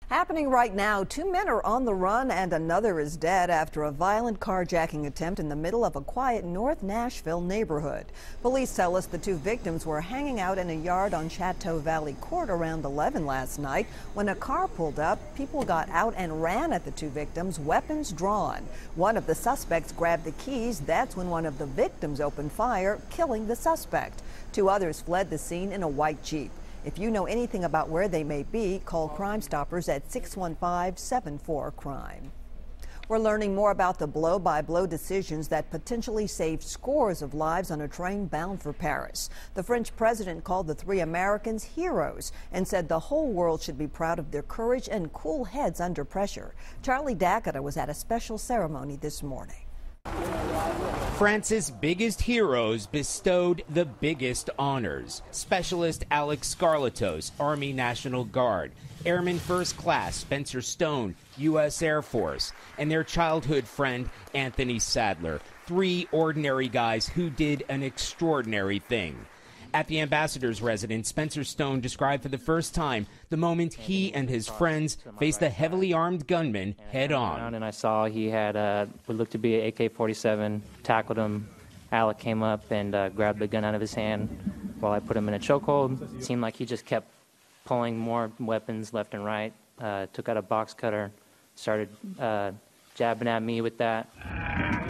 Happening right now, two men are on the run and another is dead after a violent carjacking attempt in the middle of a quiet North Nashville neighborhood. Police tell us the two victims were hanging out in a yard on Chateau Valley Court around 11 last night. When a car pulled up, people got out and ran at the two victims, weapons drawn. One of the suspects grabbed the keys. That's when one of the victims opened fire, killing the suspect. Two others fled the scene in a white Jeep. If you know anything about where they may be, call Crime Stoppers at 615-74-CRIME. We're learning more about the blow-by-blow decisions that potentially saved scores of lives on a train bound for Paris. The French president called the three Americans heroes and said the whole world should be proud of their courage and cool heads under pressure. Charlie Dacketta was at a special ceremony this morning. France's biggest heroes bestowed the biggest honors. Specialist Alex Scarlatos, Army National Guard, Airman First Class Spencer Stone, U.S. Air Force, and their childhood friend Anthony Sadler, three ordinary guys who did an extraordinary thing. At the ambassador's residence, Spencer Stone described for the first time the moment he and his friends faced the heavily armed gunman head on. And I saw he had what looked to be an AK-47, tackled him. Alec came up and grabbed the gun out of his hand while I put him in a chokehold. It seemed like he just kept pulling more weapons left and right, took out a box cutter, started jabbing at me with that.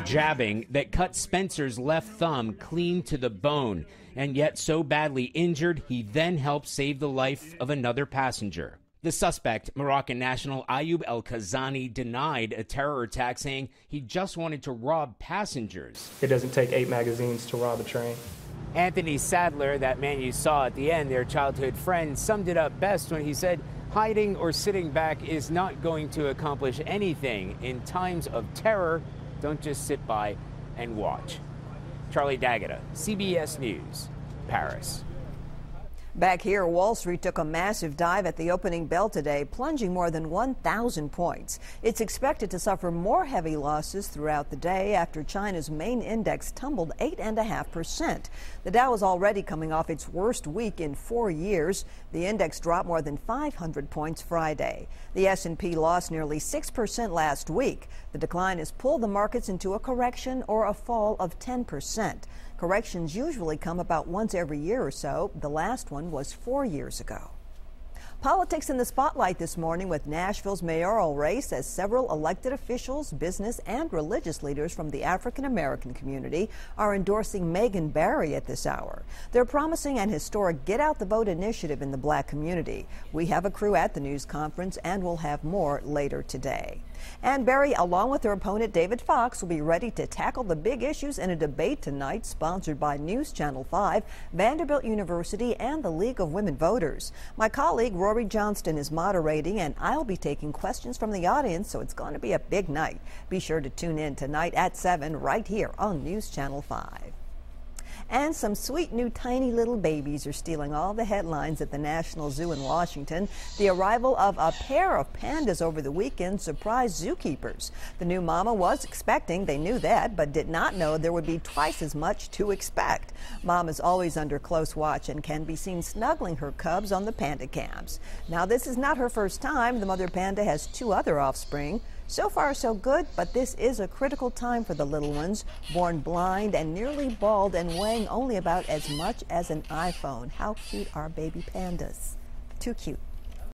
Jabbing that cut Spencer's left thumb clean to the bone, and yet so badly injured he then helped save the life of another passenger. The suspect, Moroccan national Ayoub El Kazani, denied a terror attack, saying he just wanted to rob passengers. It doesn't take 8 magazines to rob a train. Anthony Sadler, that man you saw at the end, their childhood friend, summed it up best when he said, "Hiding or sitting back is not going to accomplish anything. In times of terror, don't just sit by and watch." Charlie Dacketta, CBS News, Paris. Back here, Wall Street took a massive dive at the opening bell today, plunging more than 1,000 points. It's expected to suffer more heavy losses throughout the day after China's main index tumbled 8.5%. The Dow is already coming off its worst week in 4 years. The index dropped more than 500 points Friday. The S&P lost nearly 6% last week. The decline has pulled the markets into a correction or a fall of 10%. Corrections usually come about once every year or so. The last one was 4 years ago. Politics in the spotlight this morning with Nashville's mayoral race as several elected officials, business and religious leaders from the African-American community are endorsing Megan Barry at this hour. They're promising an historic Get Out the Vote initiative in the black community. We have a crew at the news conference and we'll have more later today. And Barry, along with her opponent David Fox, will be ready to tackle the big issues in a debate tonight sponsored by News Channel 5, Vanderbilt University, and the League of Women Voters. My colleague Rory Johnston is moderating, and I'll be taking questions from the audience, so it's going to be a big night. Be sure to tune in tonight at 7 right here on News Channel 5. And some sweet new tiny little babies are stealing all the headlines at the National Zoo in Washington. The arrival of a pair of pandas over the weekend surprised zookeepers. The new mama was expecting, they knew that, but did not know there would be twice as much to expect. Mom is always under close watch and can be seen snuggling her cubs on the panda cams. Now, this is not her first time. The mother panda has 2 other offspring. So far, so good, but this is a critical time for the little ones, born blind and nearly bald and weighing only about as much as an iPhone. How cute are baby pandas? Too cute.